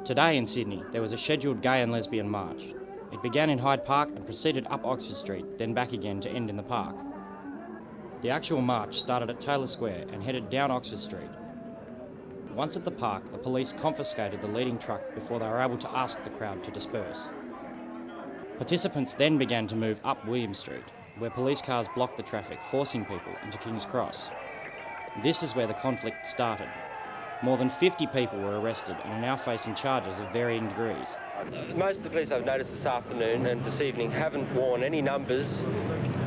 Today in Sydney, there was a scheduled gay and lesbian march. It began in Hyde Park and proceeded up Oxford Street, then back again to end in the park. The actual march started at Taylor Square and headed down Oxford Street. Once at the park, the police confiscated the leading truck before they were able to ask the crowd to disperse. Participants then began to move up William Street, where police cars blocked the traffic, forcing people into King's Cross. This is where the conflict started. More than 50 people were arrested and are now facing charges of varying degrees. Most of the police I've noticed this afternoon and this evening haven't worn any numbers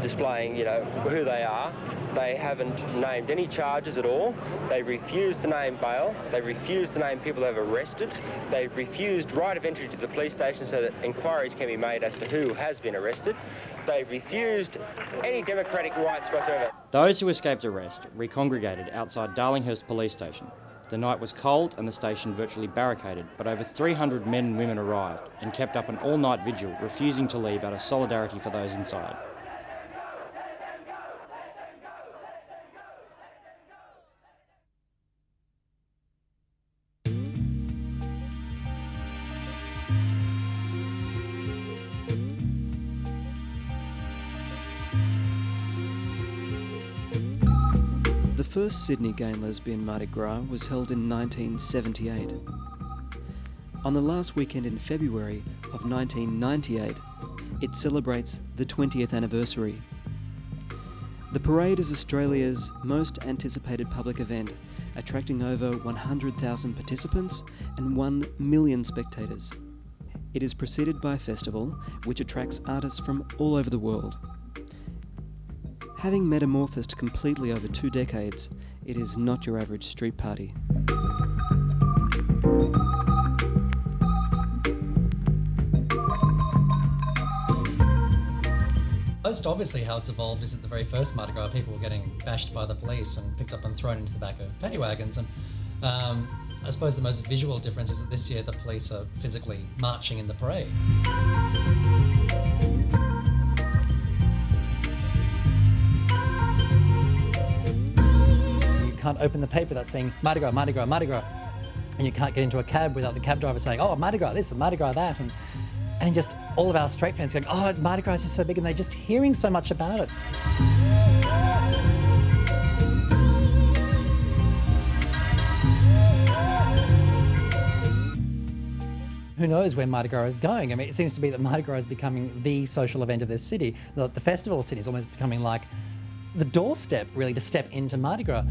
displaying, who they are. They haven't named any charges at all. They refused to name bail. They refused to name people they've arrested. They refused right of entry to the police station so that inquiries can be made as to who has been arrested. They refused any democratic rights whatsoever. Those who escaped arrest recongregated outside Darlinghurst Police Station. The night was cold and the station virtually barricaded, but over 300 men and women arrived and kept up an all-night vigil, refusing to leave out of solidarity for those inside. The first Sydney Gay and Lesbian Mardi Gras was held in 1978. On the last weekend in February of 1998, it celebrates the 20th anniversary. The parade is Australia's most anticipated public event, attracting over 100,000 participants and 1 million spectators. It is preceded by a festival which attracts artists from all over the world. Having metamorphosed completely over 2 decades, it is not your average street party. Most obviously how it's evolved is at the very first Mardi Gras, people were getting bashed by the police and picked up and thrown into the back of paddy wagons. And I suppose the most visual difference is that this year the police are physically marching in the parade. You can't open the paper without saying Mardi Gras, Mardi Gras, Mardi Gras. And you can't get into a cab without the cab driver saying, oh, Mardi Gras this and Mardi Gras that. And just all of our straight fans going, oh, Mardi Gras is so big, and they're just hearing so much about it. Who knows where Mardi Gras is going? I mean, it seems to be that Mardi Gras is becoming the social event of this city. The festival city is almost becoming like the doorstep, really, to step into Mardi Gras.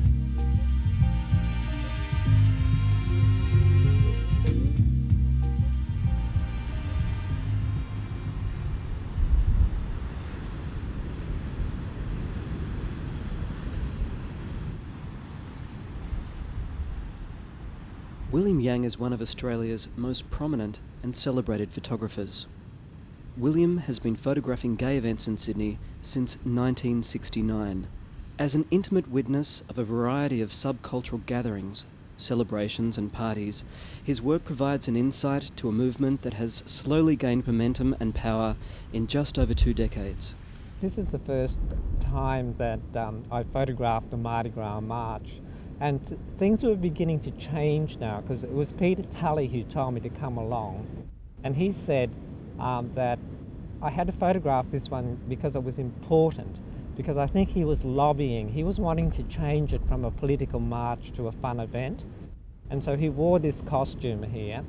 William Yang is one of Australia's most prominent and celebrated photographers. William has been photographing gay events in Sydney since 1969. As an intimate witness of a variety of subcultural gatherings, celebrations and parties, his work provides an insight to a movement that has slowly gained momentum and power in just over 2 decades. This is the first time that I photographed a Mardi Gras march. And things were beginning to change now, because it was Peter Tully who told me to come along. And he said that I had to photograph this one because it was important, because I think he was lobbying. He was wanting to change it from a political march to a fun event. And so he wore this costume here,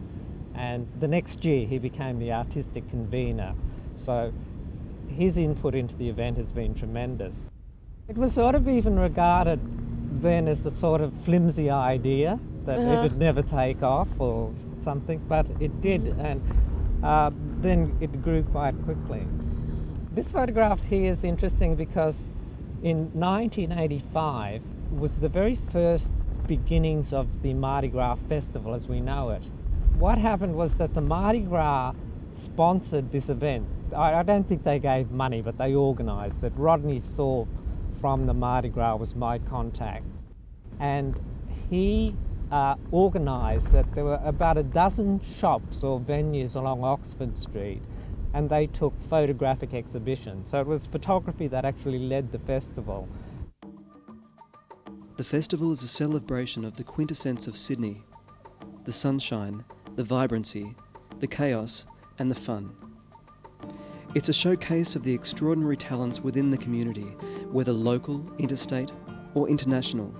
and the next year he became the artistic convener. So his input into the event has been tremendous. It was sort of even regarded then as a sort of flimsy idea that it would never take off or something, but it did, and then it grew quite quickly. This photograph here is interesting because in 1985 was the very first beginnings of the Mardi Gras festival as we know it. What happened was that the Mardi Gras sponsored this event. I don't think they gave money, but they organised it. Rodney Thorpe from the Mardi Gras was my contact, and he organised that there were about a dozen shops or venues along Oxford Street, and they took photographic exhibitions. So it was photography that actually led the festival. The festival is a celebration of the quintessence of Sydney, the sunshine the vibrancy, the chaos, and the fun. It's a showcase of the extraordinary talents within the community, whether local, interstate, or international.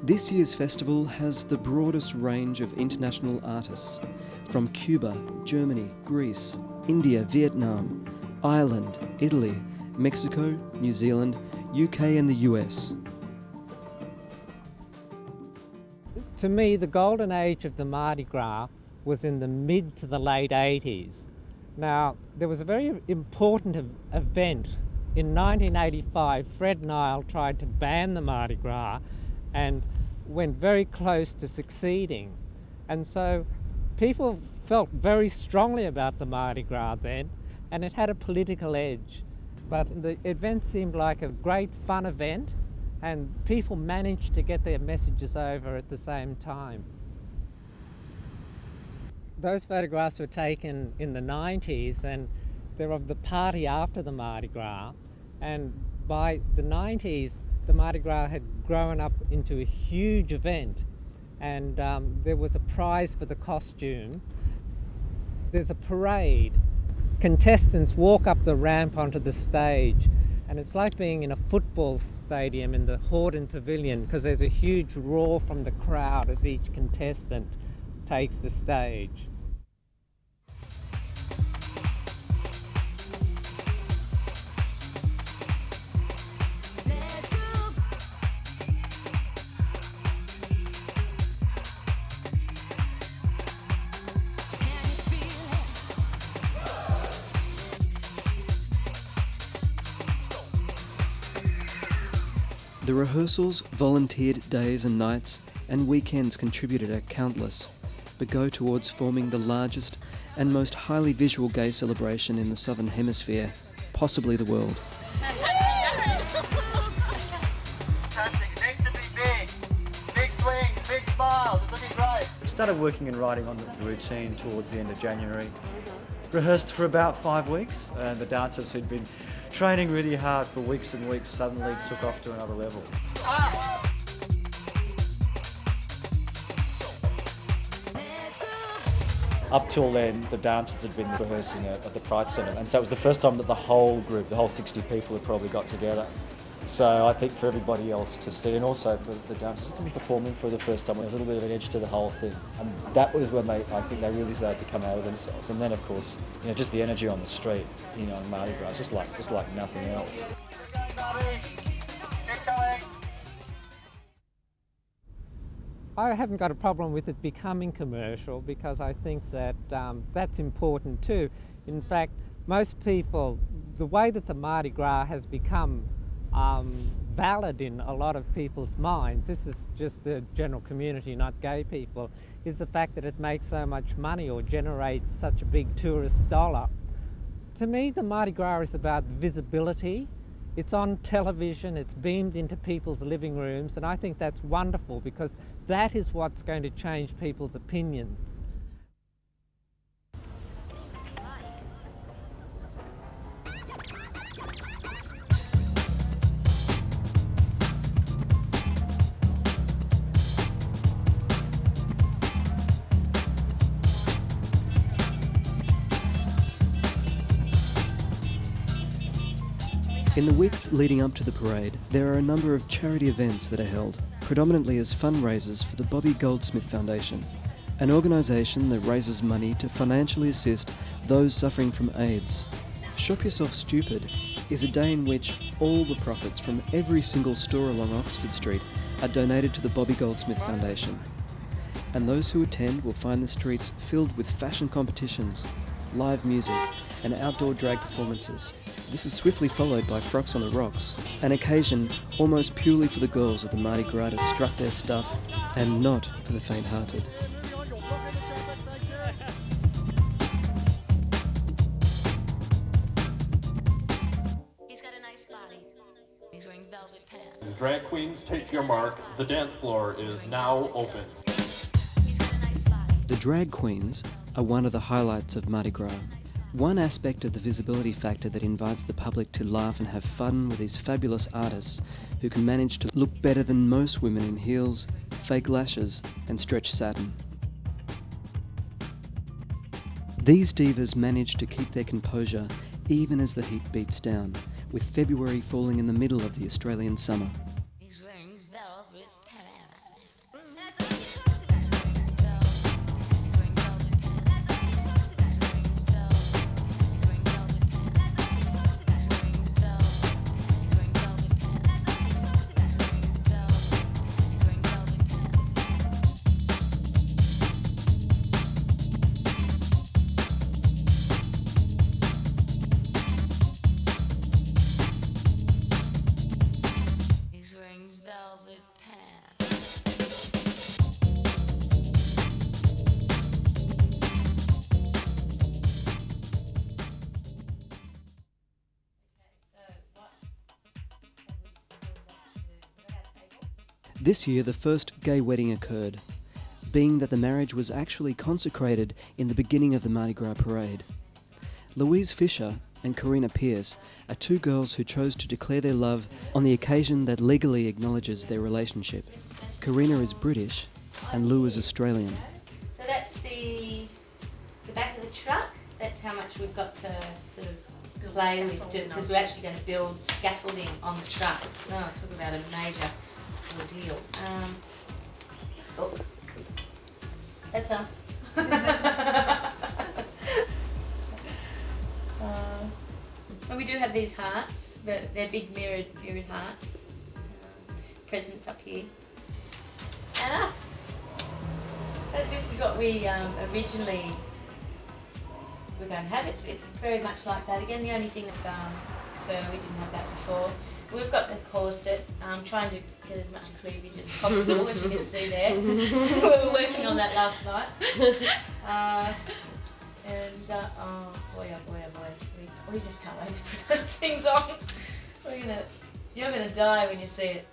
This year's festival has the broadest range of international artists, from Cuba, Germany, Greece, India, Vietnam, Ireland, Italy, Mexico, New Zealand, UK and the US. To me, the golden age of the Mardi Gras was in the mid to the late 80s. Now, there was a very important event. In 1985, Fred Nile tried to ban the Mardi Gras and went very close to succeeding. And so people felt very strongly about the Mardi Gras then, and it had a political edge. But the event seemed like a great fun event, and people managed to get their messages over at the same time. Those photographs were taken in the 90s, and they're of the party after the Mardi Gras. And by the 90s, the Mardi Gras had grown up into a huge event, and there was a prize for the costume. There's a parade. Contestants walk up the ramp onto the stage, and it's like being in a football stadium in the Horden Pavilion, because there's a huge roar from the crowd as each contestant takes the stage. The rehearsals, volunteered days and nights, and weekends contributed are countless, but go towards forming the largest and most highly visual gay celebration in the Southern Hemisphere, possibly the world. Fantastic. It needs to be big. Big swings, big smiles. It's looking great. We started working and writing on the routine towards the end of January. Rehearsed for about 5 weeks, and the dancers who'd been training really hard for weeks and weeks suddenly took off to another level. Up till then, the dancers had been rehearsing at the Pride Centre, and so it was the first time that the whole group, the whole 60 people, had probably got together. So I think for everybody else to see, and also for the dancers to be performing for the first time, there was a little bit of an edge to the whole thing. And that was when I think they really started to come out of themselves. And then, of course, just the energy on the street, in Mardi Gras, just like nothing else. I haven't got a problem with it becoming commercial, because I think that that's important too. In fact, most people, the way that the Mardi Gras has become valid in a lot of people's minds, this is just the general community, not gay people, is the fact that it makes so much money or generates such a big tourist dollar. To me, the Mardi Gras is about visibility. It's on television, it's beamed into people's living rooms, and I think that's wonderful, because that is what's going to change people's opinions. In the weeks leading up to the parade, there are a number of charity events that are held, predominantly as fundraisers for the Bobby Goldsmith Foundation, an organisation that raises money to financially assist those suffering from AIDS. Shop Yourself Stupid is a day in which all the profits from every single store along Oxford Street are donated to the Bobby Goldsmith Foundation. And those who attend will find the streets filled with fashion competitions, live music, and outdoor drag performances. This is swiftly followed by Frocks on the Rocks, an occasion almost purely for the girls of the Mardi Gras to strut their stuff, and not for the faint-hearted. He's got a nice body. He's wearing velvet pants. Drag queens, take your mark. The dance floor is now open. He's got a nice body. The drag queens are one of the highlights of Mardi Gras. One aspect of the visibility factor that invites the public to laugh and have fun with these fabulous artists who can manage to look better than most women in heels, fake lashes and stretch satin. These divas manage to keep their composure even as the heat beats down, with February falling in the middle of the Australian summer. He's wearing velvet pants. He's wearing velvet pants. This year, the first gay wedding occurred, being that the marriage was actually consecrated in the beginning of the Mardi Gras parade. Louise Fisher and Karina Pierce are two girls who chose to declare their love on the occasion that legally acknowledges their relationship. Karina is British and Lou is Australian. So that's the back of the truck. That's how much we've got to sort of play with, because we're actually going to build scaffolding on the truck. So talk about a major ordeal. Oh, that's us. And we do have these hearts, but they're big mirrored hearts. Presents up here. And us. But this is what we originally were going to have. It's very much like that. Again, the only thing that fur, we didn't have that before. We've got the corset, trying to get as much cleavage as possible, as you can see there. We were working on that last night. Oh boy, we just can't wait to put those things on. You're gonna die when you see it.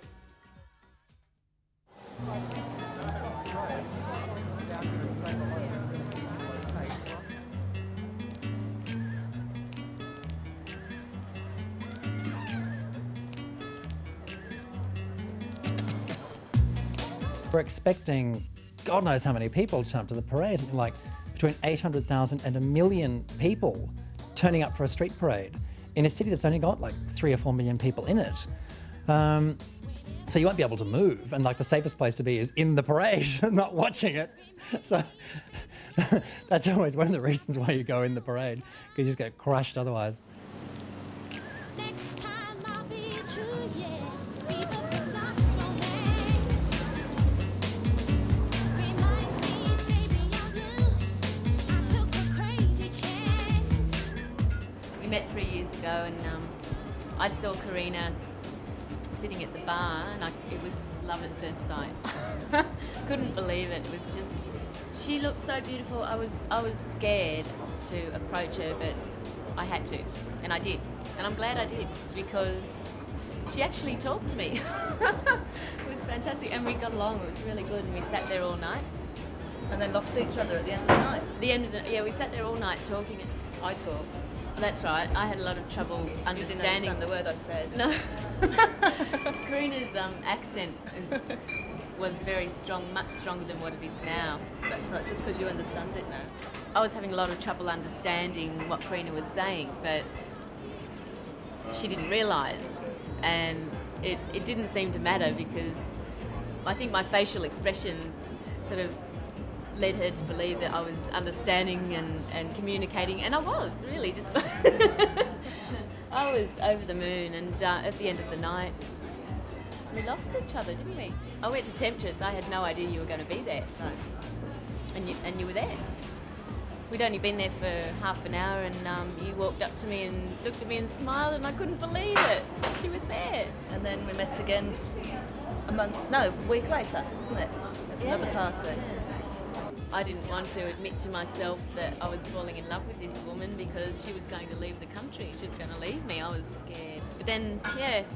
We're expecting God knows how many people to turn up to the parade, like between 800,000 and 1 million people turning up for a street parade in a city that's only got like 3 or 4 million people in it. So you won't be able to move, and like the safest place to be is in the parade, not watching it. So that's always one of the reasons why you go in the parade, because you just get crushed otherwise. Next time I'll be true, yeah. Be the last romance. Reminds me, baby, of you. I took a crazy chance. We met 3 years ago, and I saw Karina sitting at the bar, and it was love at first sight. Couldn't believe it. It was just, she looked so beautiful. I was scared to approach her, but I had to, and I did. And I'm glad I did, because she actually talked to me. It was fantastic, and we got along. It was really good, and we sat there all night. And then lost each other at the end of the night? Yeah, we sat there all night talking. And I talked. that's right. I had a lot of trouble understanding. You didn't understand the word I said. No. Karina's accent was very strong, much stronger than what it is now. That's not just because you understand it now. I was having a lot of trouble understanding what Karina was saying, but she didn't realise, and it didn't seem to matter, because I think my facial expressions sort of led her to believe that I was understanding and communicating, and I was really just I was over the moon, and at the end of the night we lost each other, didn't we? I went to Temptress. I had no idea you were going to be there. No. And you were there. We'd only been there for half an hour, and you walked up to me and looked at me and smiled, and I couldn't believe it. She was there. And then we met again a week later, isn't it? At another party. I didn't want to admit to myself that I was falling in love with this woman, because she was going to leave the country. She was going to leave me. I was scared. But then,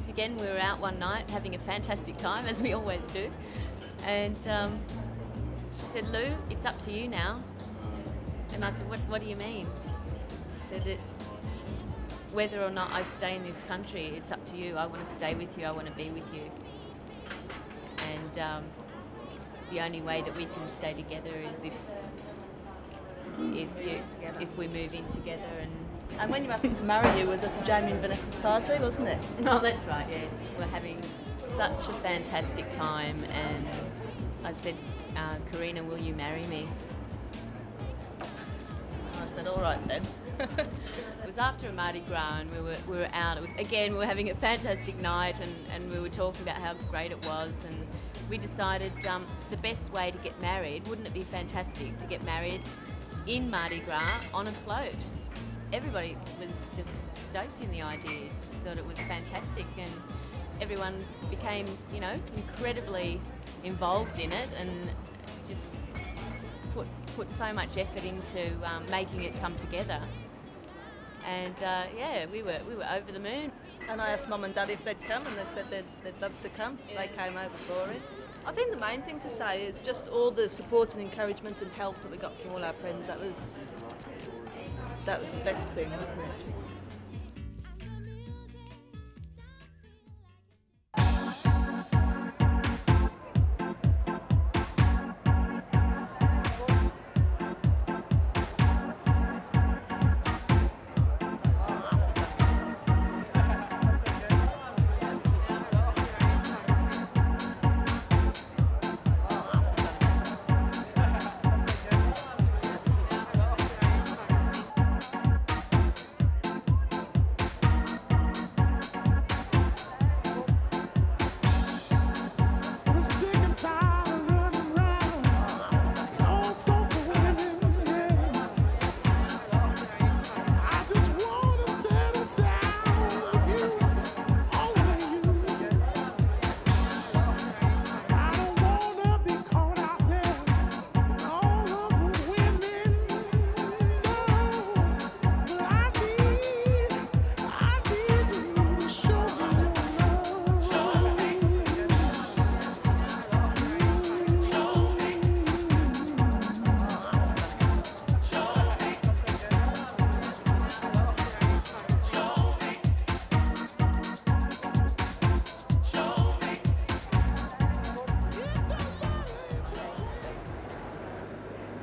again, we were out one night having a fantastic time, as we always do. And she said, "Lou, it's up to you now." And I said, what do you mean? She said, "It's whether or not I stay in this country, it's up to you. I want to stay with you. I want to be with you. And the only way that we can stay together is if if we move in together. And when you asked him to marry you, was at a Jamie and Vanessa's party, wasn't it? Oh, that's right, yeah. We're having such a fantastic time, and I said, Karina, will you marry me? I said, all right then. It was after a Mardi Gras, and we were out. We were having a fantastic night, and we were talking about how great it was, and we decided the best way to get married, wouldn't it be fantastic to get married in Mardi Gras on a float? Everybody was just stoked in the idea, just thought it was fantastic, and everyone became, incredibly involved in it, and just put so much effort into making it come together. And we were over the moon. And I asked Mum and Dad if they'd come, and they said they'd love to come, so they came over for it. I think the main thing to say is just all the support and encouragement and help that we got from all our friends. That was the best thing, wasn't it?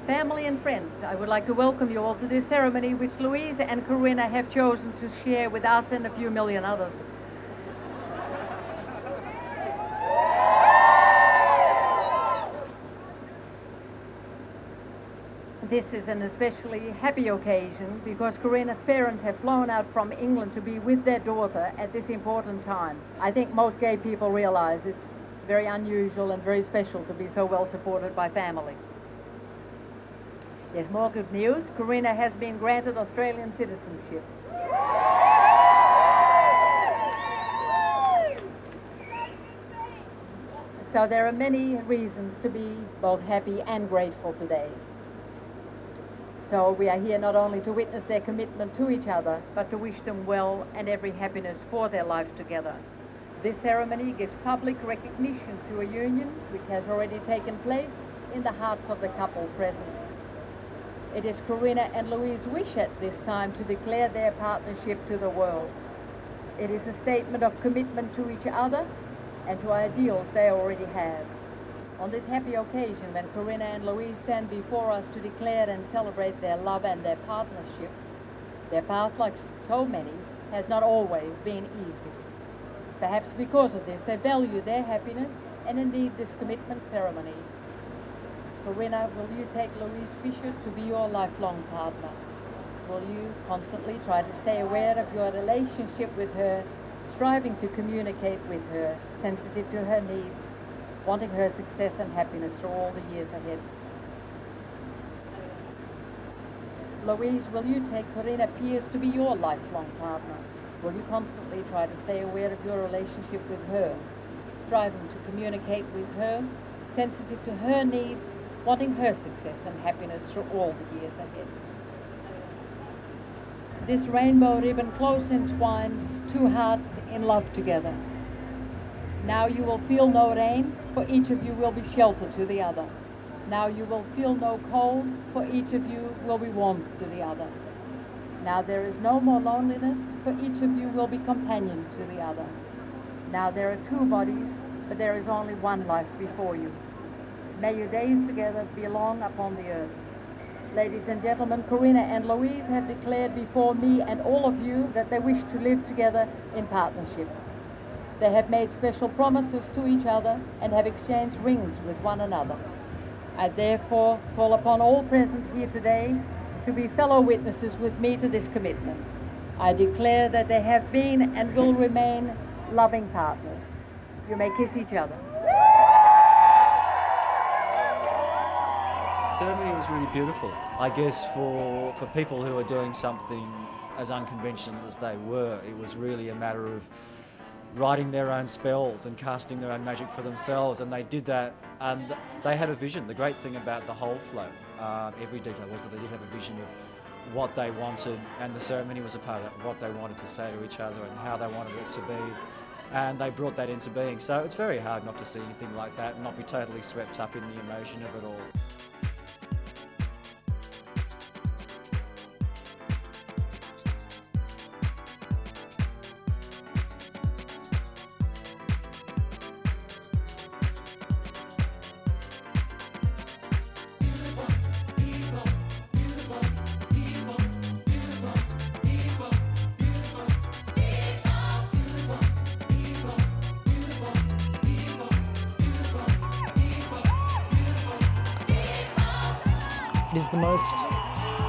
Family and friends, I would like to welcome you all to this ceremony which Louise and Corinna have chosen to share with us and a few million others. This is an especially happy occasion because Corinna's parents have flown out from England to be with their daughter at this important time. I think most gay people realize it's very unusual and very special to be so well supported by family. There's more good news. Corinna has been granted Australian citizenship. So there are many reasons to be both happy and grateful today. So we are here not only to witness their commitment to each other, but to wish them well and every happiness for their life together. This ceremony gives public recognition to a union which has already taken place in the hearts of the couple present. It is Corinna and Louise's wish at this time to declare their partnership to the world. It is a statement of commitment to each other and to ideals they already have. On this happy occasion, when Corinna and Louise stand before us to declare and celebrate their love and their partnership, their path, like so many, has not always been easy. Perhaps because of this, they value their happiness and indeed this commitment ceremony. Corinna, will you take Louise Fisher to be your lifelong partner? Will you constantly try to stay aware of your relationship with her, striving to communicate with her, sensitive to her needs, wanting her success and happiness through all the years ahead? Louise, will you take Corinna Pierce to be your lifelong partner? Will you constantly try to stay aware of your relationship with her, striving to communicate with her, sensitive to her needs, wanting her success and happiness through all the years ahead? This rainbow ribbon close entwines two hearts in love together. Now you will feel no rain, for each of you will be shelter to the other. Now you will feel no cold, for each of you will be warmth to the other. Now there is no more loneliness, for each of you will be companion to the other. Now there are two bodies, but there is only one life before you. May your days together be long upon the earth. Ladies and gentlemen, Corinna and Louise have declared before me and all of you that they wish to live together in partnership. They have made special promises to each other and have exchanged rings with one another. I therefore call upon all present here today to be fellow witnesses with me to this commitment. I declare that they have been and will remain loving partners. You may kiss each other. The ceremony was really beautiful. I guess for people who are doing something as unconventional as they were, it was really a matter of writing their own spells and casting their own magic for themselves, and they did that, and they had a vision. The great thing about the whole flow, every detail, was that they did have a vision of what they wanted, and the ceremony was a part of that, what they wanted to say to each other and how they wanted it to be, and they brought that into being. So it's very hard not to see anything like that and not be totally swept up in the emotion of it all. It is the most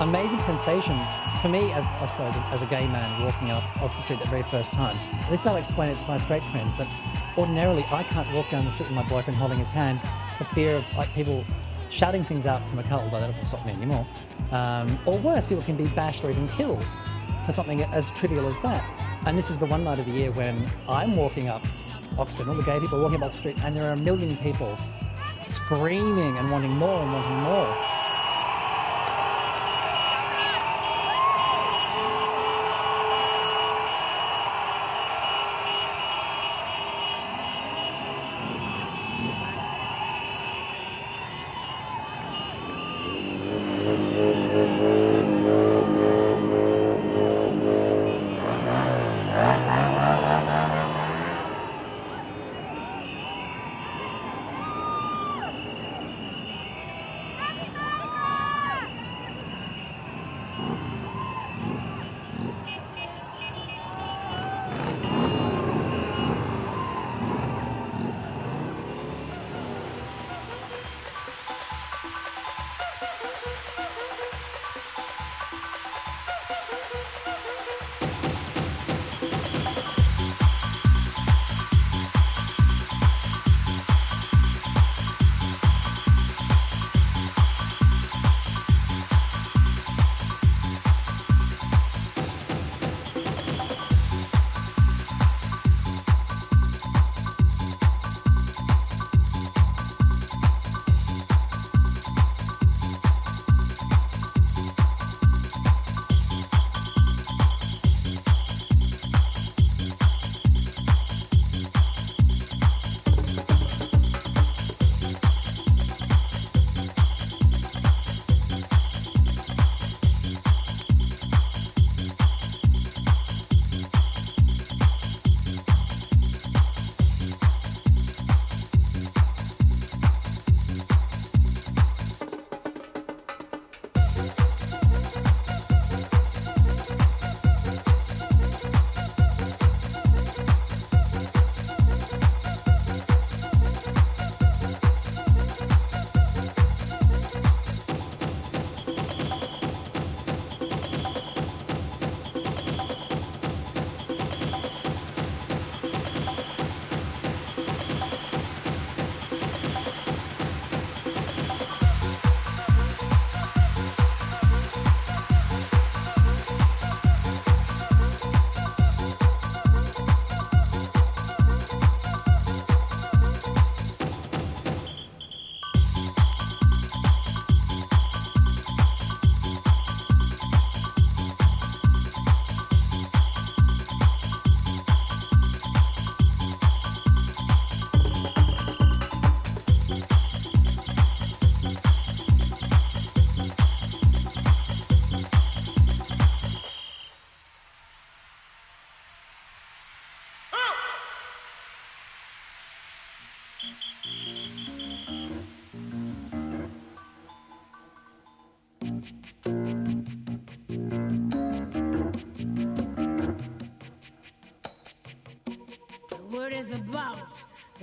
amazing sensation for me, as I suppose, as a gay man walking up Oxford Street the very first time. This is how I explain it to my straight friends, that ordinarily I can't walk down the street with my boyfriend holding his hand for fear of people shouting things out from a car, although that doesn't stop me anymore. Or worse, people can be bashed or even killed for something as trivial as that. And this is the one night of the year when I'm walking up Oxford, and all the gay people are walking up Oxford Street, and there are a million people screaming and wanting more and wanting more.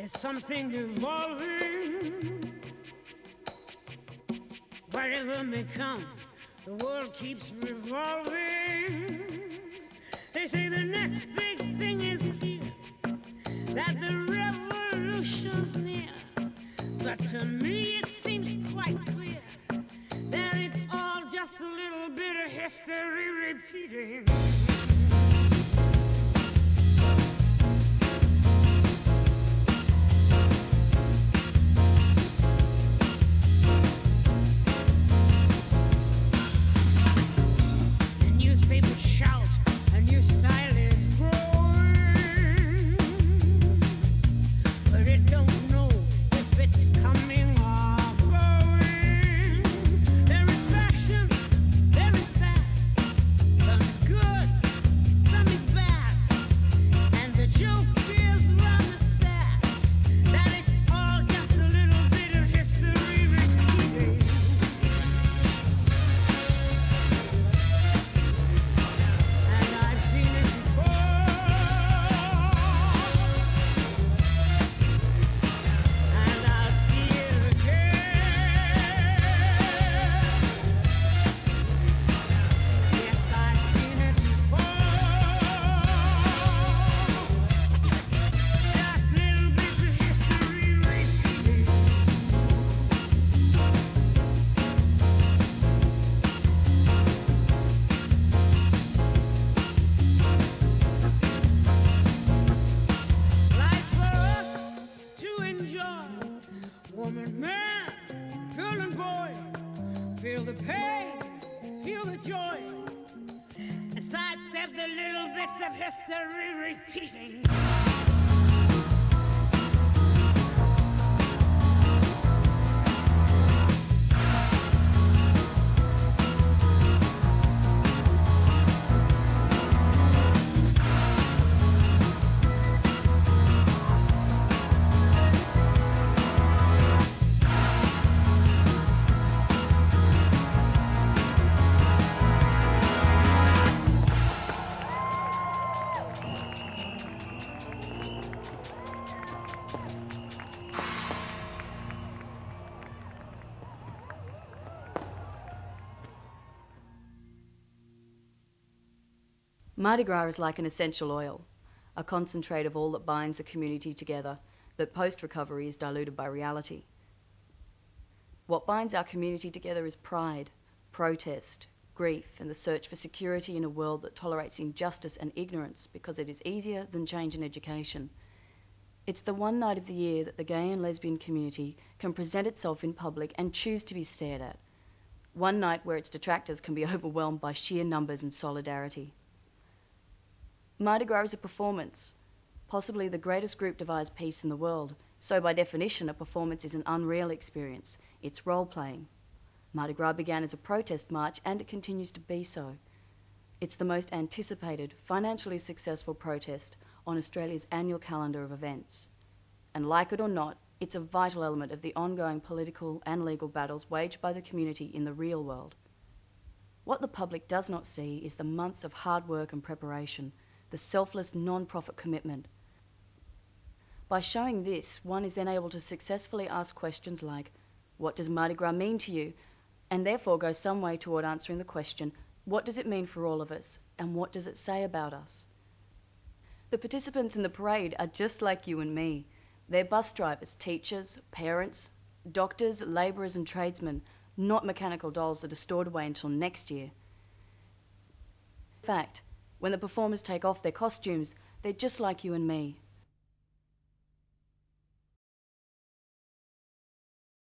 There's something evolving. Whatever may come, the world keeps revolving. They say the next big thing is here, that the revolution's near. But to me it seems quite clear that it's all just a little bit of history repeating. The newspapers shout, a new style is growing, but it don't know if it's coming or going. There is fashion, there is fat. Some is good, some is bad. And the joke is rather sad, that it's all just a little bit of history repeating. And I've seen it before, and I'll see it again. Yes, I've seen it before. Just little bits of history repeating. Life's for us to enjoy. Woman, man, girl and boy, feel the pain, feel the joy, and sidestep the little bits of history repeating. Mardi Gras is like an essential oil, a concentrate of all that binds the community together, that post-recovery is diluted by reality. What binds our community together is pride, protest, grief, and the search for security in a world that tolerates injustice and ignorance because it is easier than change in education. It's the one night of the year that the gay and lesbian community can present itself in public and choose to be stared at. One night where its detractors can be overwhelmed by sheer numbers and solidarity. Mardi Gras is a performance. Possibly the greatest group devised piece in the world, so by definition a performance is an unreal experience. It's role-playing. Mardi Gras began as a protest march and it continues to be so. It's the most anticipated, financially successful protest on Australia's annual calendar of events. And like it or not, it's a vital element of the ongoing political and legal battles waged by the community in the real world. What the public does not see is the months of hard work and preparation, the selfless non-profit commitment. By showing this, one is then able to successfully ask questions like, what does Mardi Gras mean to you? And therefore go some way toward answering the question, what does it mean for all of us? And what does it say about us? The participants in the parade are just like you and me. They're bus drivers, teachers, parents, doctors, labourers and tradesmen, not mechanical dolls that are stored away until next year. In fact, when the performers take off their costumes, they're just like you and me,